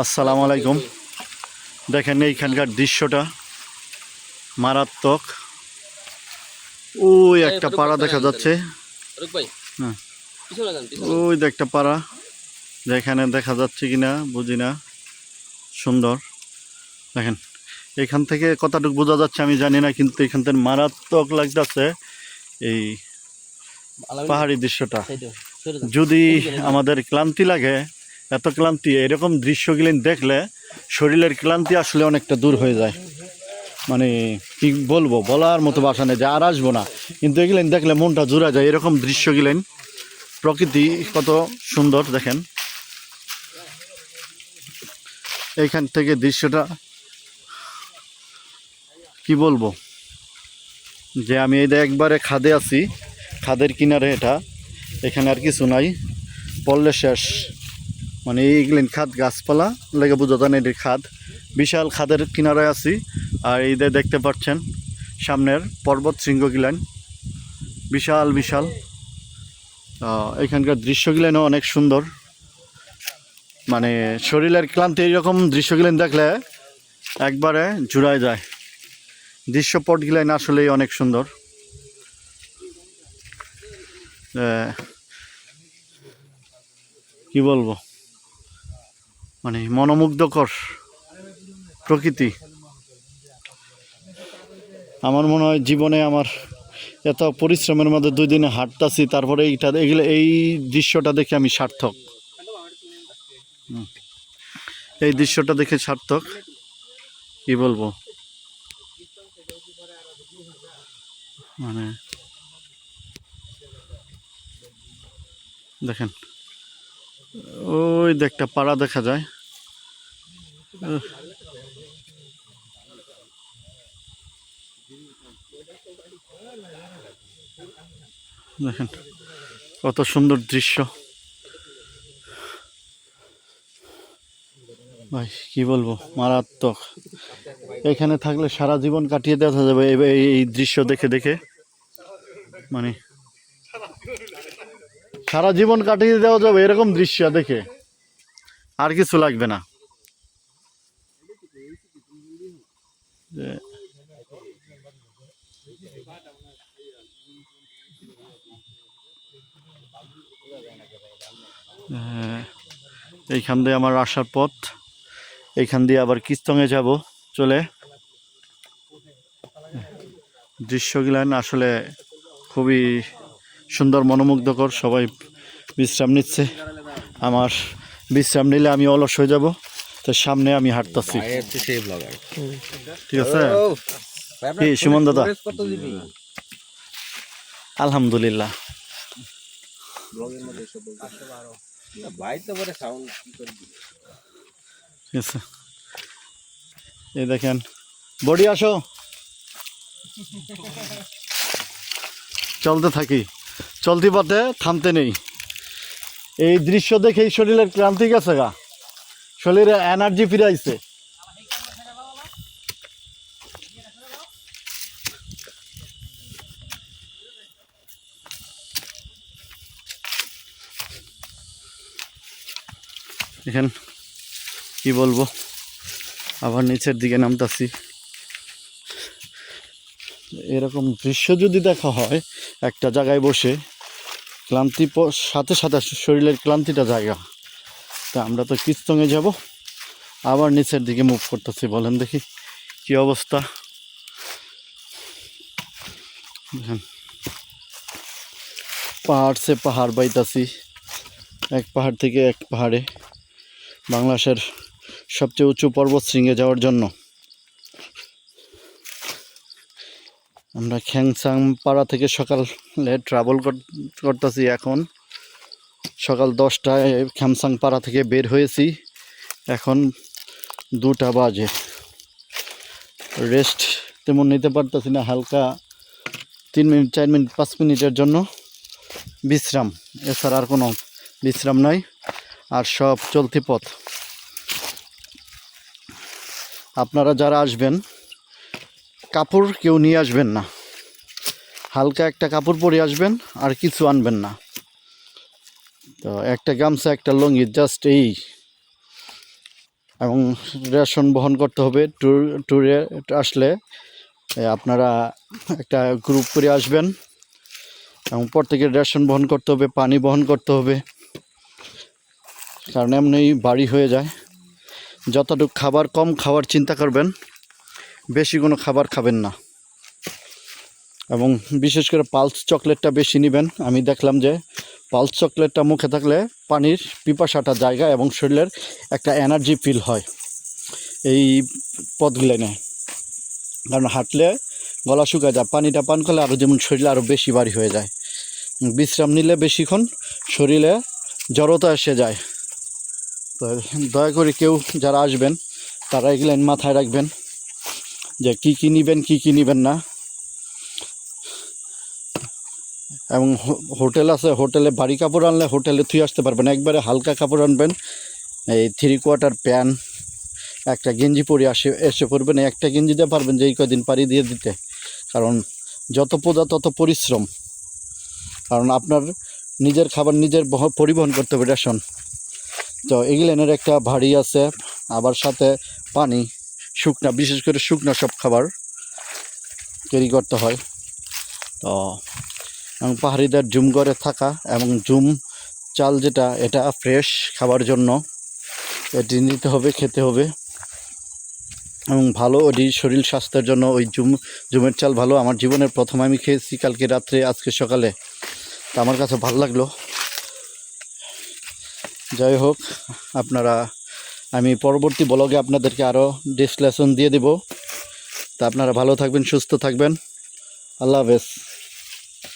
আসসালামু আলাইকুম। দেখেন এইখানকার দৃশ্যটা মারাত্মক। ওই একটা পাড়া দেখা যাচ্ছে। হ্যাঁ, ওই যে একটা পাড়া, যেখানে দেখা যাচ্ছে কিনা বুঝি না। সুন্দর দেখেন, এখান থেকে কতটুকু বোঝা যাচ্ছে আমি জানি না, কিন্তু এখান থেকে মারাত্মক লাগতেছে এই পাহাড়ি দৃশ্যটা। যদি আমাদের ক্লান্তি লাগে, এত ক্লান্তি, এরকম দৃশ্যগুলো দেখলে শরীরের ক্লান্তি আসলে অনেকটা দূর হয়ে যায়। মানে কি বলবো, বলার মতো ভাষা নেই যে আর আসবো না, কিন্তু এগুলেন দেখলে মনটা জুড়া যায়। এরকম দৃশ্য গেলেন, প্রকৃতি কত সুন্দর দেখেন। এইখান থেকে দৃশ্যটা কি বলবো, যে আমি এই একবারে খাদে আছি, খাদের কিনারে। এখানে আর কিছু নাই, পড়লে শেষ। মানে এইগুলেন খাদ, গাছপালা লেগে বোঝা যায় না এটি খাদ। বিশাল খাদের কিনারে আছি। আর এই দেখতে পাচ্ছেন সামনের পর্বত শৃঙ্গগুলান বিশাল বিশাল। এখানকার দৃশ্যগুলো অনেক সুন্দর। মানে শরীরের ক্লান্তি এইরকম দৃশ্যগুলো দেখলে একবারে জুড়ায় যায়। দৃশ্যপটগুলো আসলেই অনেক সুন্দর। কি বলবো, মানে মনোমুগ্ধকর প্রকৃতি। আমার মনে হয় জীবনে আমার এত পরিশ্রমের মধ্যে 2 দিনে হাঁটতাছি, তারপরে এই দৃশ্যটা দেখে আমি সার্থক। এই দৃশ্যটা দেখে সার্থক, কি বলবো। মানে দেখেন, ওই যে একটা পাড়া দেখা যায়। দেখেন কত সুন্দর দৃশ্য ভাই, কি বলবো, মারাত্মক। এখানে থাকলে সারা জীবন কাটিয়ে দেওয়া যাবে এই দৃশ্য দেখে দেখে। মানে সারা জীবন কাটিয়ে দেওয়া যাবে এরকম দৃশ্য দেখে, আর কিছু লাগবে না। এইখান দিয়ে আমার আসার পথ, এইখান দিয়ে আবার কিস্তংয়ে যাব চলে। দৃশ্যগুলান আসলে খুবই সুন্দর, মনোমুগ্ধকর। সবাই বিশ্রাম নিচ্ছে। আমার বিশ্রাম নিলে আমি অলস হয়ে যাব, তো সামনে আমি হাঁটতেছি। ঠিক আছে কি সুমন দাদা? আলহামদুলিল্লাহ। ঠিক আছে, এই দেখেন বডি, আসো, চলতে থাকি, চলতি পথে থামতে নেই। এই দৃশ্য দেখে শরীরের ক্লান্তি গেছে গা, শরীরে এনার্জি ফিরে আইছে। এখন কি বলবো, আবার নিচের দিকে নামতাছি। এরকম দৃশ্য যদি দেখা হয় একটা জায়গায় বসে, ক্লান্তি সাথে সাথে শরীরের ক্লান্তিটা জায়গা। তা আমরা তো কিস্তংয়ে যাব, আবার নিচের দিকে মুভ করতেছি। বলেন দেখি কি অবস্থা। পাহাড় সে পাহাড় বাইতাছি, এক পাহাড় থেকে এক পাহাড়ে, বাংলাদেশের সবচেয়ে উঁচু পর্বত শৃঙ্গে যাওয়ার জন্য। আমরা খ্যাংসাং পাড়া থেকে সকালে ট্রাভেল করতেছি। এখন সকাল 10টায় খ্যামসাং পাড়া থেকে বের হয়েছি, এখন 2টা বাজে। রেস্ট তেমন নিতে পারতেছি না, হালকা 3 মিনিট 4 মিনিট 5 মিনিটের জন্য বিশ্রাম, এছাড়া আর কোনো বিশ্রাম নাই। আর সব চলতি পথ। আপনারা যারা আসবেন, কাপড় কেউ নিয়ে আসবেন না, হালকা একটা কাপড় পরে আসবেন, আর কিছু আনবেন না। তো একটা গামছা, একটা লুঙ্গি, জাস্ট এই এবং রেশন বহন করতে হবে। ট্যুরে আসলে আপনারা একটা গ্রুপ করে আসবেন এবং প্রত্যেকের রেশন বহন করতে হবে, পানি বহন করতে হবে, কারণ এমনি বাড়ি হয়ে যায়। যতটুকু খাবার কম খাওয়ার চিন্তা করবেন, বেশি কোনো খাবার খাবেন না। এবং বিশেষ করে পালস চকলেটটা বেশি নেবেন। আমি দেখলাম যে পালস চকলেটটা মুখে থাকলে পানির পিপাসাটা জায়গা এবং শরীরের একটা এনার্জি ফিল হয় এই পথগুলো নেয়। কারণ হাঁটলে গলা শুকায় যায়, পানিটা পান করলে আরও যেমন শরীরে আরও বেশি ভারী হয়ে যায়। বিশ্রাম নিলে বেশিক্ষণ শরীরে জড়তা এসে যায়। তো দয়া করে কেউ যারা আসবেন তারা এগুলো মাথায় রাখবেন যে কী কী নেবেন, কী কী নেবেন না। এবং হোটেল আছে, হোটেলে ভারী কাপড় আনলে হোটেলে থুয়ে আসতে পারবেন। একবারে হালকা কাপড় আনবেন, এই 3/4 প্যান্ট, একটা গেঞ্জি পরে এসে পড়বেন। একটা গেঞ্জি দিয়ে পারবেন যে এই কদিন পাড়ি দিয়ে দিতে। কারণ যত পূজা তত পরিশ্রম, কারণ আপনার নিজের খাবার নিজের পরিবহন করতে হবে রেশন। তো এগুলেনের একটা ভারী আছে, আবার সাথে পানি, শুকনা, বিশেষ করে শুকনা সব খাবার ক্যারি করতে হয়। তো এবং পাহাড়িদের জুম ঘরে থাকা এবং জুম চাল যেটা, এটা ফ্রেশ খাবার জন্য এটি নিতে হবে, খেতে হবে এবং ভালো, ওটি শরীর স্বাস্থ্যের জন্য। ওই জুমের চাল ভালো। আমার জীবনের প্রথম আমি খেয়েছি কালকে রাত্রে, আজকে সকালে, তো আমার কাছে ভালো লাগলো। যাই হোক, আমি পরবর্তী ব্লগে আপনাদেরকে আরও ডিসলেশন দিয়ে দেব। তা আপনারা ভালো থাকবেন, সুস্থ থাকবেন। আল্লাহ হাফেজ।